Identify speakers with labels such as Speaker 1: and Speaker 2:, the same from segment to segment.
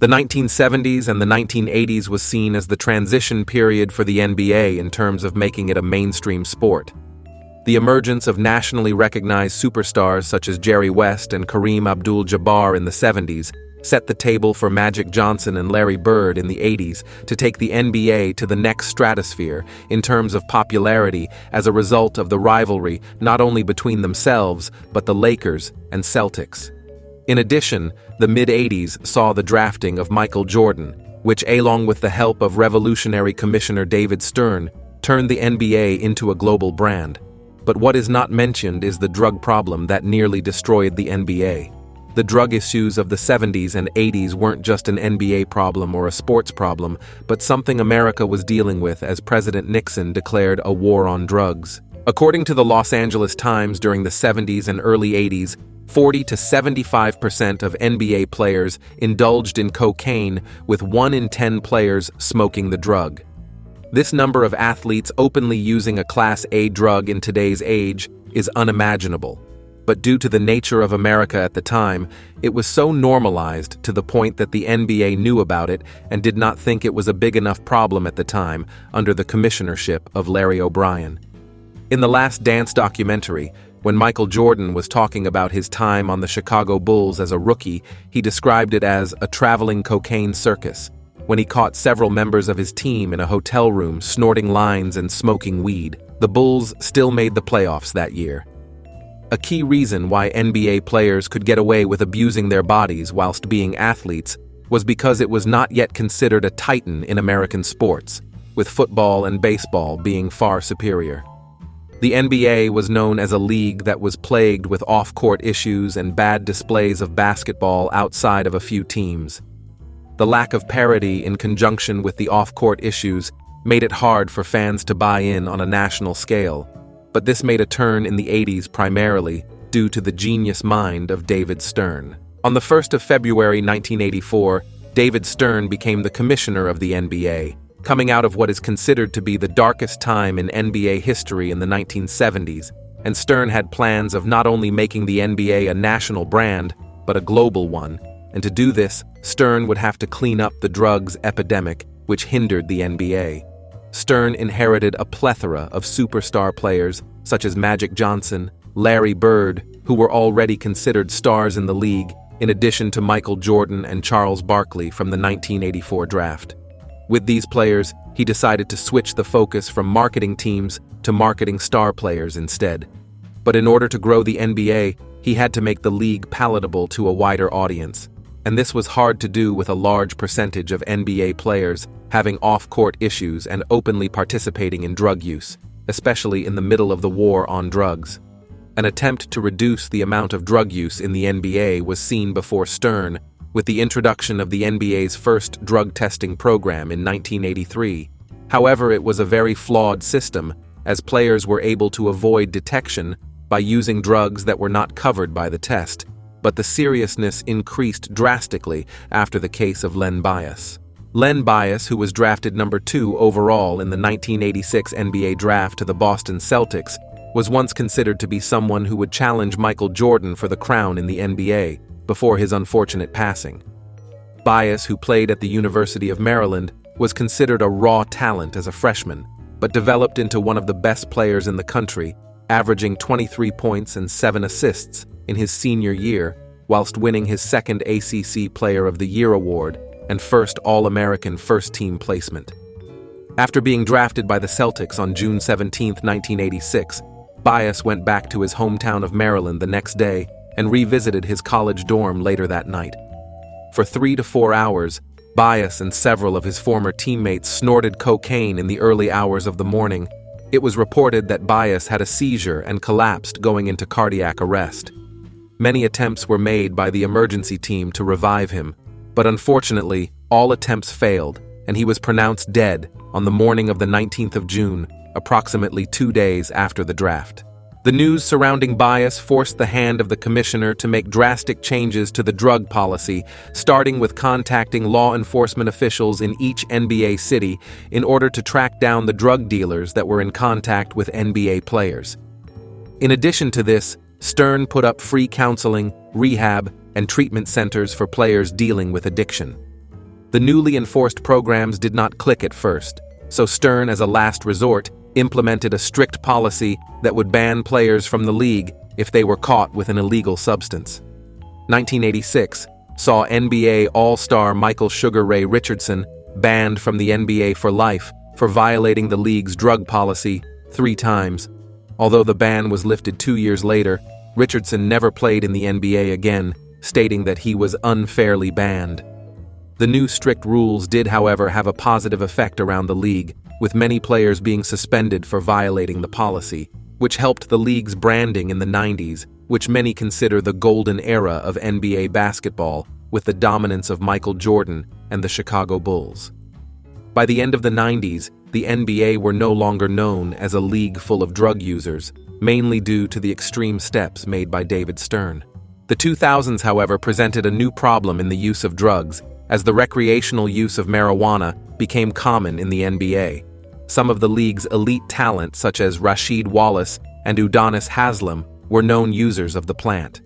Speaker 1: The 1970s and the 1980s was seen as the transition period for the NBA in terms of making it a mainstream sport. The emergence of nationally recognized superstars such as Jerry West and Kareem Abdul-Jabbar in the 70s set the table for Magic Johnson and Larry Bird in the 80s to take the NBA to the next stratosphere in terms of popularity as a result of the rivalry not only between themselves but the Lakers and Celtics. In addition, the mid-80s saw the drafting of Michael Jordan, which, along with the help of revolutionary Commissioner David Stern, turned the NBA into a global brand. But what is not mentioned is the drug problem that nearly destroyed the NBA. The drug issues of the 70s and 80s weren't just an NBA problem or a sports problem, but something America was dealing with as President Nixon declared a war on drugs. According to the Los Angeles Times, during the 70s and early 80s, 40 to 75% of NBA players indulged in cocaine, with 1 in 10 players smoking the drug. This number of athletes openly using a Class A drug in today's age is unimaginable. But due to the nature of America at the time, it was so normalized to the point that the NBA knew about it and did not think it was a big enough problem at the time under the commissionership of Larry O'Brien. In The Last Dance documentary, when Michael Jordan was talking about his time on the Chicago Bulls as a rookie, he described it as a traveling cocaine circus, when he caught several members of his team in a hotel room snorting lines and smoking weed. The Bulls still made the playoffs that year. A key reason why NBA players could get away with abusing their bodies whilst being athletes was because it was not yet considered a titan in American sports, with football and baseball being far superior. The NBA was known as a league that was plagued with off-court issues and bad displays of basketball outside of a few teams. The lack of parity in conjunction with the off-court issues made it hard for fans to buy in on a national scale, but this made a turn in the 80s primarily due to the genius mind of David Stern. On the 1st of February 1984, David Stern became the commissioner of the NBA, coming out of what is considered to be the darkest time in NBA history in the 1970s, and Stern had plans of not only making the NBA a national brand, but a global one, and to do this, Stern would have to clean up the drugs epidemic which hindered the NBA. Stern inherited a plethora of superstar players such as Magic Johnson, Larry Bird, who were already considered stars in the league, in addition to Michael Jordan and Charles Barkley from the 1984 draft. With these players, he decided to switch the focus from marketing teams to marketing star players instead. But in order to grow the NBA, he had to make the league palatable to a wider audience. And this was hard to do with a large percentage of NBA players having off-court issues and openly participating in drug use, especially in the middle of the war on drugs. An attempt to reduce the amount of drug use in the NBA was seen before Stern, with the introduction of the NBA's first drug testing program in 1983. However, it was a very flawed system, as players were able to avoid detection by using drugs that were not covered by the test, but the seriousness increased drastically after the case of Len Bias. Len Bias, who was drafted number 2 overall in the 1986 NBA draft to the Boston Celtics, was once considered to be someone who would challenge Michael Jordan for the crown in the NBA, before his unfortunate passing. Bias, who played at the University of Maryland, was considered a raw talent as a freshman, but developed into one of the best players in the country, averaging 23 points and 7 assists in his senior year, whilst winning his second ACC Player of the Year award and first All-American first-team placement. After being drafted by the Celtics on June 17, 1986, Bias went back to his hometown of Maryland the next day and revisited his college dorm later that night. For 3 to 4 hours, Bias and several of his former teammates snorted cocaine in the early hours of the morning. It was reported that Bias had a seizure and collapsed, going into cardiac arrest. Many attempts were made by the emergency team to revive him, but unfortunately, all attempts failed, and he was pronounced dead on the morning of the 19th of June, approximately 2 days after the draft. The news surrounding Bias forced the hand of the commissioner to make drastic changes to the drug policy, starting with contacting law enforcement officials in each NBA city in order to track down the drug dealers that were in contact with NBA players. In addition to this, Stern put up free counseling, rehab, and treatment centers for players dealing with addiction. The newly enforced programs did not click at first, so Stern, as a last resort, implemented a strict policy that would ban players from the league if they were caught with an illegal substance. 1986 saw NBA All-Star Michael "Sugar Ray" Richardson banned from the NBA for life for violating the league's drug policy 3 times. Although the ban was lifted 2 years later, Richardson never played in the NBA again, stating that he was unfairly banned. The new strict rules did, however, have a positive effect around the league, with many players being suspended for violating the policy, which helped the league's branding in the 90s, which many consider the golden era of NBA basketball, with the dominance of Michael Jordan and the Chicago Bulls. By the end of the 90s, the NBA were no longer known as a league full of drug users, mainly due to the extreme steps made by David Stern. The 2000s, however, presented a new problem in the use of drugs, as the recreational use of marijuana became common in the NBA. Some of the league's elite talent, such as Rasheed Wallace and Udonis Haslem, were known users of the plant.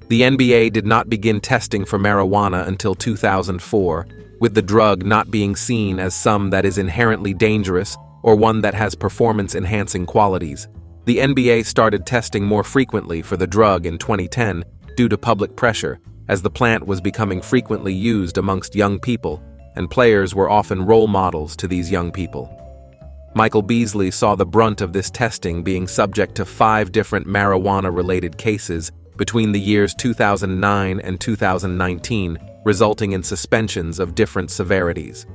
Speaker 1: The NBA did not begin testing for marijuana until 2004, with the drug not being seen as some that is inherently dangerous or one that has performance-enhancing qualities. The NBA started testing more frequently for the drug in 2010 due to public pressure, as the plant was becoming frequently used amongst young people, and players were often role models to these young people. Michael Beasley saw the brunt of this testing, being subject to 5 different marijuana-related cases between the years 2009 and 2019, resulting in suspensions of different severities.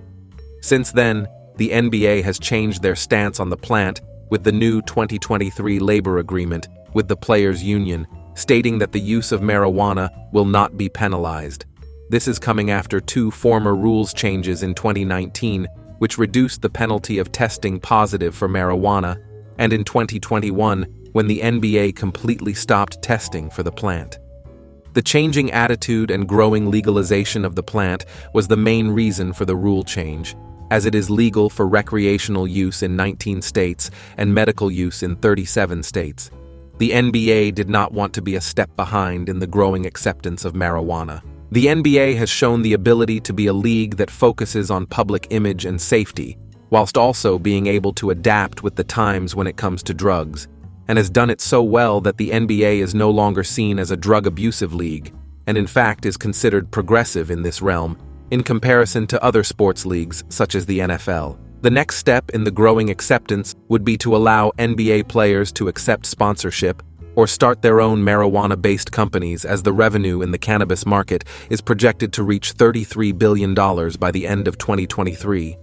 Speaker 1: Since then, the NBA has changed their stance on the plant with the new 2023 labor agreement with the Players' Union, stating that the use of marijuana will not be penalized. This is coming after 2 former rules changes in 2019, which reduced the penalty of testing positive for marijuana, and in 2021, when the NBA completely stopped testing for the plant. The changing attitude and growing legalization of the plant was the main reason for the rule change, as it is legal for recreational use in 19 states and medical use in 37 states. The NBA did not want to be a step behind in the growing acceptance of marijuana. The NBA has shown the ability to be a league that focuses on public image and safety, whilst also being able to adapt with the times when it comes to drugs, and has done it so well that the NBA is no longer seen as a drug-abusive league, and in fact is considered progressive in this realm, in comparison to other sports leagues such as the NFL. The next step in the growing acceptance would be to allow NBA players to accept sponsorship or start their own marijuana-based companies, as the revenue in the cannabis market is projected to reach $33 billion by the end of 2023.